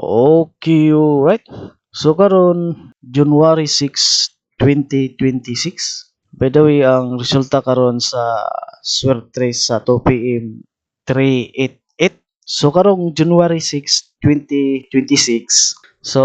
Okay, alright. So karon January 6, 2026. By the way, ang resulta karon sa swerte sa 2 PM 388. So karong January 6, 2026. So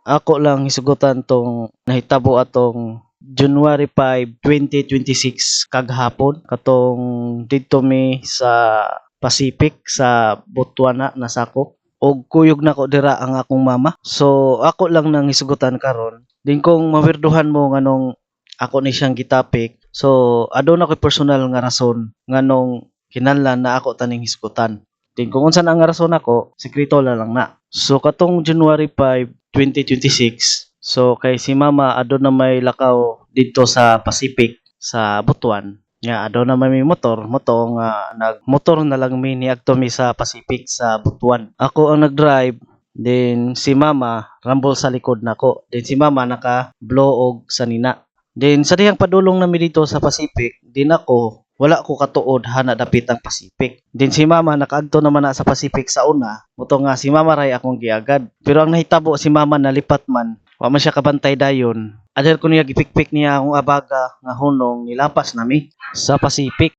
ako lang hisugutan tong nahitabo atong January 5, 2026 kaghapon katong dito mi sa Pacific sa Botswana nasako og kuyog na ko dira ang akong mama. So ako lang nang hisugutan karon. Din kong mawirduhan mo nganong ako ni siyang gitapik. So aduna ko'y personal nga rason nganong kinahanglan na ako taning hisgutan. Din kung unsa na ang rason ako, sekreto lang na. So katong January 5, 2026. So kay si mama aduna may lakaw dito sa Pacific sa Butuan. Adto na may motor, moto nga nagmotor na lang mi niadto mi sa Pacific sa Butuan. Ako ang nag-drive, then si mama rambol sa likod nako. Then si mama naka blow og sanina. Then sa dihang padulong nami dito sa Pacific, din ako wala ko katuod hana dapit ang Pacific. Then si mama nakaadto naman na sa Pacific sa una, moto nga si mama ray akong giagad. Pero ang nahitabo si mama nalipat man, wa man siya kabantay dayon. Adher ko niya gipikpik niya akong abaga nga hunong nilapas nami sa Pacific.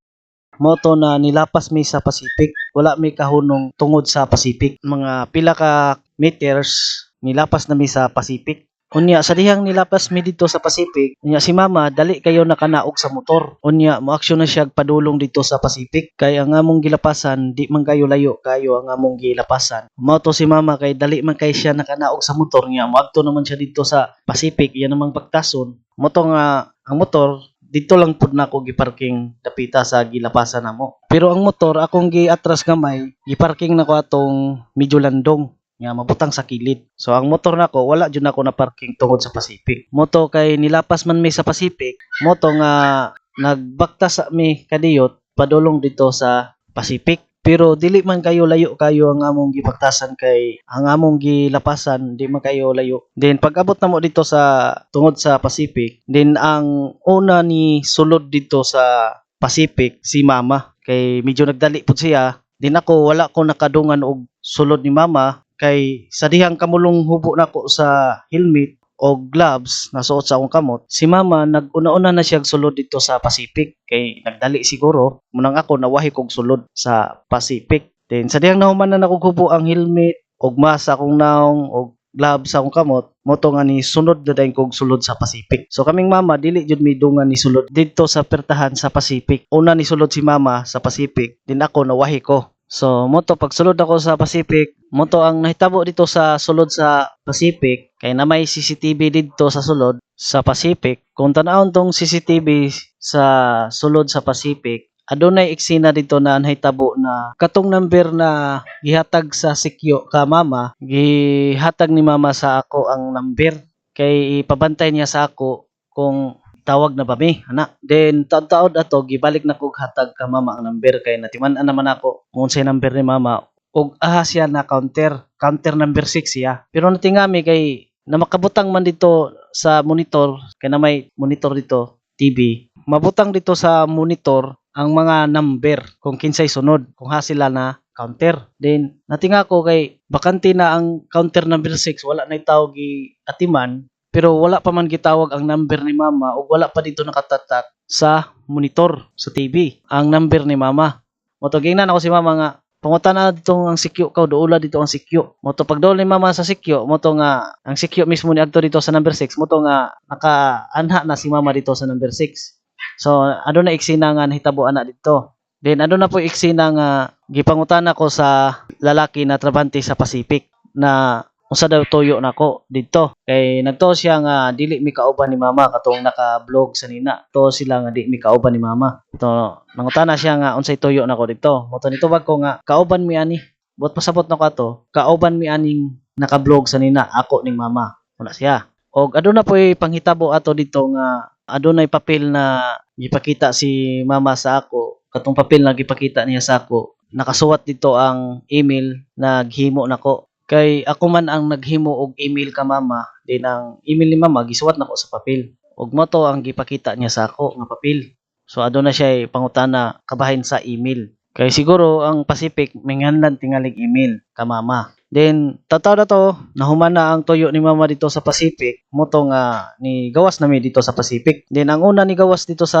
Moto na nilapas mi sa Pacific, wala mi kahunong tungod sa Pacific. Mga pila ka meters nilapas nami sa Pacific. Unya sa dihang nilapas mi dito sa Pacific, unya si mama dali kayo nakanaog sa motor. Unya mo aksyon na siya padulong dito sa Pacific kay ang among gilapasan di man kayo layo kayo ang among gilapasan. Mao to si mama kay dali man kay siya nakanaog sa motor niya. Moadto naman siya dito sa Pacific, iya namang pagtason. Moto nga ang motor dito lang pud nako giparking dapita sa gilapasan namo. Pero ang motor akong giatras gamay, giparking nako atong medyo landong nga mabutang sa kilid. So ang motor nako wala jud nako na parking tungod sa Pacific. Moto kay nilapas man mi sa Pacific, moto nga nagbakta sa mi kadiyot padulong dito sa Pacific. Pero dili man kayo layo kayo ang among gipagtasan kay ang among gilapasan di man kayo layo. Then pag abot namo dito sa tungod sa Pacific, then ang una ni sulod dito sa Pacific si mama kay medyo nagdali pud siya. Din ako wala ko nakadungan og sulod ni mama kay sa dihang kamulong hubo nako sa helmet o gloves na suot sa akong kamot, si mama nag-una-una na siya sulod dito sa Pacific kay nagdali siguro munang ako nawahi kog sulod sa Pacific. Then sa dihang nahuman na nako hubo ang helmet og mask akong naong og gloves sa akong kamot, moto nga ni sunod na dayon kog sulod sa Pacific. So kaming mama dili jud mi dungan ni sulod dito sa pertahan sa Pacific. Una ni sulod si mama sa Pacific, din ako nawahi ko. So, moto pagsulod ako sa Pacific, moto ang nahitabo dito sa sulod sa Pacific, kay na may CCTV dito sa sulod sa Pacific. Kung tanawon tong CCTV sa sulod sa Pacific, adunay eksena dito na nahitabo na katong number na gihatag sa sikyo ka mama, gihatag ni mama sa ako ang number kay ipabantay niya sa ako kung tawag na ba mi ana. Then taod-taod ato gibalik na kog hatag ka mama ang number kay natiman-an naman ako kung unsay number ni mama og aha siya na counter number 6 siya. Pero natingami kay na makabutang man dito sa monitor kay na may monitor dito TV. Mabutang dito sa monitor ang mga number kung kinsay sunod kung ha sila na counter. Then natinga ko kay bakante na ang counter number 6, wala na tawag gi atiman. Pero wala pa man gitawag ang number ni mama o wala pa dito nakatatak sa monitor sa TV ang number ni mama. Moto gingnan ako si mama nga pangutan na dito ang sikyo ka doula dito ang sikyo. Moto pagdol ni mama sa sikyo, moto nga ang sikyo mismo ni adto dito sa number 6, moto nga nakaanha na si mama dito sa number 6. So aduna eksena nga nahitabo ana dito. Then aduna po eksena nga gipangutan ako sa lalaki na trabante sa Pacific na unsa daw tuyo nako dito kay nagto siya nga dili mi kauban ni mama katong naka-vlog sa nina to sila nga di mi kauban ni mama to nangutana siya nga unsay tuyo nako dito moto nitubag ko nga kauban mi ani buot pasabot nako ato kauban mi aning naka-vlog sa nina ako ning mama wala siya og aduna poy panghitabo ato dito nga adunay papel na gipakita si mama sa ako katong papel na gipakita niya sa ako nakasuwat dito ang email na gihimo nako. Kay ako man ang naghimo og email ka mama, din ang email ni mama gisuwat nako sa papel. Ug mo to ang gipakita niya sa ako nga papel. So aduna siya pangutana kabahin sa email. Kay siguro ang Pacific minganlan tingalig email ka mama. Then tataw na to, nahuman na ang tuyo ni mama dito sa Pacific, moto nga ni gawas na mi dito sa Pacific. Then ang una ni gawas dito sa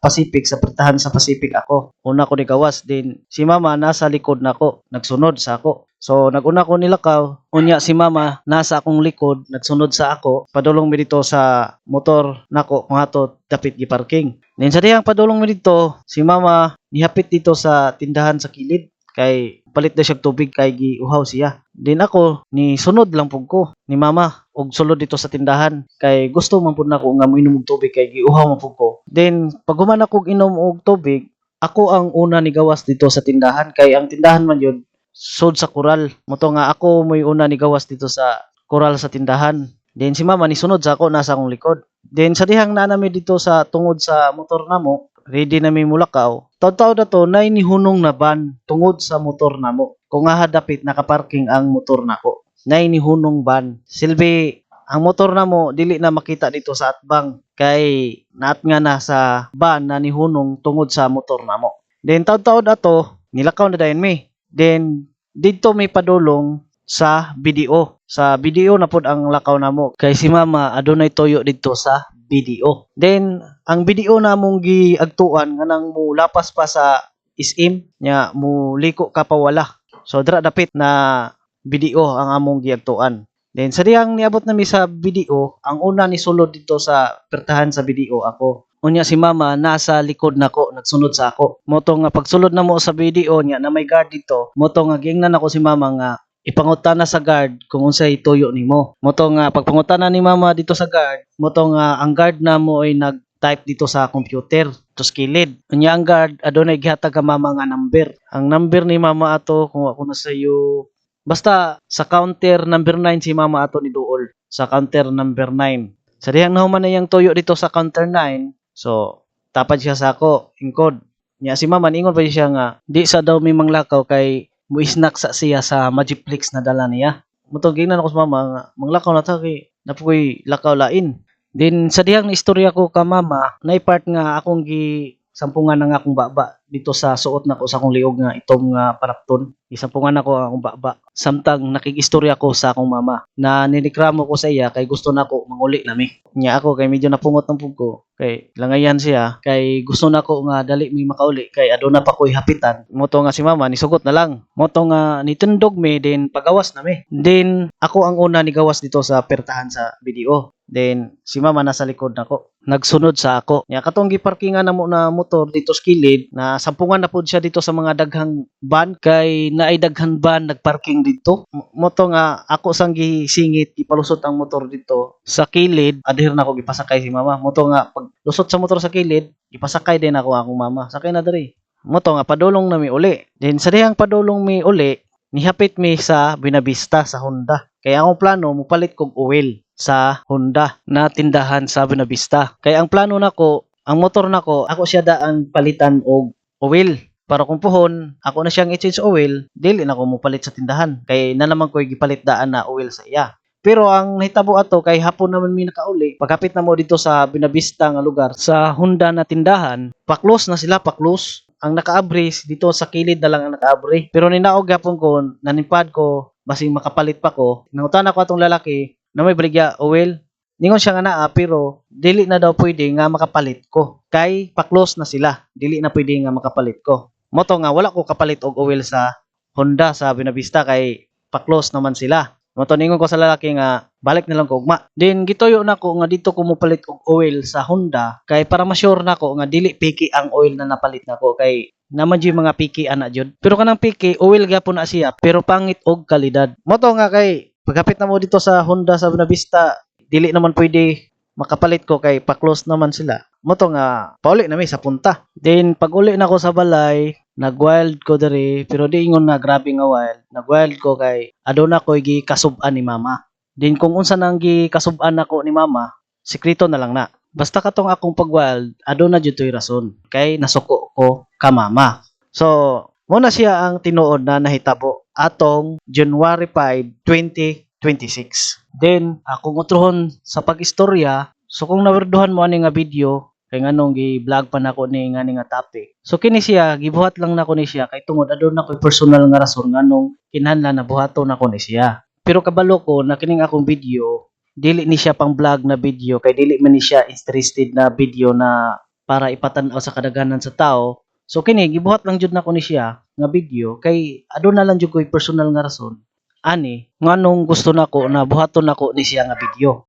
Pacific, sa pertahan sa Pacific ako. Una ko ni gawas, then si mama nasa likod nako, nagsunod sa ako. So naguna ko nilakaw, unya si mama nasa akong likod, nagsunod sa ako, padulong mi dito sa motor nako kung ato dapit gi-parking. Then sa dihang padulong mi dito, si mama nihapit dito sa tindahan sa kilid kay palit na siya tubig kay giuhaw siya. Din ako ni sunod lang pug ko ni mama og sulod dito sa tindahan kay gusto man pud nako nga moinom og tubig kay giuhaw man pud ko. Then pag human ako inom og tubig, ako ang una ni gawas dito sa tindahan kay ang tindahan man yun sud sa koral. Moto nga ako mo'y una ni gawas dito sa koral sa tindahan. Then si mama ni sunod sa ako nasa akong likod. Then sa dihang nanami dito sa tungod sa motor namo, ready na mi mulakaw. Taw-taw na to nay nihunong na ban tungod sa motor namo. Kung nga dapit nakaparking ang motor nako. Nay nihunong ban. Silbi ang motor namo dili na makita dito sa atbang kay naat nga na sa ban na nihunong tungod sa motor namo. Then taw-taw na to nilakaw na dayon mi. Then dito may padulong sa BDO. Sa BDO na pod ang lakaw namo kay si mama adunay toyo dito sa BDO. Then ang BDO namong giagtuan nga nang mulapas pa sa SM nya muliko ka pa wala. So dira dapit na BDO ang among giagtuan. Then sa diyang niabot nami sa BDO, ang una ni sulod dito sa pertahan sa BDO ako. Unya si mama nasa likod nako nagsunod sa ako. Moto nga pagsulod na mo sa BDO nya na may guard dito, moto nga giingnan ako si mama nga ipangutana sa guard kung unsay tuyo nimo. Moto nga pagpangutana ni mama dito sa guard, moto nga ang guard na mo ay nag-type dito sa computer to skilled. Unya ang guard adunay gihatag ka mama nga number. Ang number ni mama ato kung ako na sayo basta sa counter number 9 si mama ato ni duol sa counter number 9. Sa dihang nahuman na yung tuyo dito sa counter 9, so tapad siya sa ako, ingkod. Nya si mama ningon pa siya nga di sa daw may manglakaw kay muisnak sa siya sa Magiplex na dala niya. Mutong gingnan ako sa mama nga manglakaw na ta kay napukoy lakaw lain. Then sa dihang istorya ko ka mama, nay part nga akong sampungan ng akong baba dito sa suot nako sa akong liog nga itong panapton. Isampungan ako ang akong baba. Samtang nakigistorya ko sa akong mama na ninikramo ko sa iya kay gusto nako manguli nami. Nya ako kay medyo napungot ng pugko kay langayan siya kay gusto nako nga dali mi makauli kay aduna pa ko'y hapitan. Moto nga si mama nisugot na lang. Moto nga nitundog mi din pagawas nami. Then ako ang una ni gawas dito sa pertahan sa BDO. Then si mama nasa likod nako nagsunod sa ako. Nya katong giparkingan namo na motor dito sa kilid na sampungan na pud siya dito sa mga daghang van kay naay daghan van nagparking dito. Moto nga ako sang gisingit ipalusot ang motor dito sa kilid, adher na ako gipasakay si mama. Moto nga pag lusot sa motor sa kilid, ipasakay din ako akong mama. Sakay na diri. Moto nga padulong na mi uli. Then sa dihang padulong mi uli, nihapit mi sa Binavista sa Honda. Kaya akong plano mupalit kog oil sa Honda na tindahan sa Binavista. Kaya ang plano nako, ang motor nako, ako siya daan palitan og oil. Para kung puhon, ako na siyang i-change oil, dili na ko mupalit sa tindahan. Kay na naman ko gipalit daan na oil sa iya. Pero ang nahitabo ato kay hapon naman mi nakauli, pagkapit na mo dito sa Binavista nga lugar, sa Honda na tindahan, paklos na sila, paklos. Ang nakaabri dito sa kilid na lang ang nakaabri. Pero ninaog gapon ko, nanipad ko, basing makapalit pa ko. Nangutan ako atong lalaki na may baligya oil. Ningon siya nga naa pero dili na daw pwede nga makapalit ko. Kay paklos na sila. Dili na pwede nga makapalit ko. Moto nga wala ko kapalit og oil sa Honda sa Binavista kay paklos naman sila. Moto ningon ko sa lalaki nga balik na lang ko ugma. Then gituyo na ko nga dito ko mopalit og oil sa Honda kay para ma-sure na ko nga dili piki ang oil na napalit nako kay naman yung mga piki ana jud. Pero kanang piki oil gyapon na siya pero pangit og kalidad. Moto nga kay pagkapit na mo dito sa Honda sa Binavista, dili naman pwede makapalit ko kay pa-close naman sila. Moto nga pauli na mi sa punta. Then pag uli na ko sa balay, nag-wild ko diri pero di ingon na grabe nga wild. Nag-wild ko kay aduna ko gikasub-an ni mama. Then kung unsa nang gikasub-an nako ni mama, sekreto na lang na. Basta katong akong pag-wild, aduna jud toy rason kay nasuko ko ka mama. So, muna siya ang tinuod na nahitabo atong January 5, 2026. Then, akong utrohon sa pag-istorya, so kung nawerduhan mo ani nga video, kay nganong gi-vlog pa nako ni nga topic. So kini siya gibuhat lang nako ni siya kay tungod adun ako personal nga rason nganong kinahanglan na buhaton nako ni siya. Pero kabalo ko na kining akong video dili ni siya pang vlog na video kay dili man ni siya interested na video na para ipatan-aw sa kadaghanan sa tao. So kini gibuhat lang jud nako ni siya nga video kay aduna lang jud ko'y personal nga rason ani nganong gusto nako na buhaton nako ni siya nga video.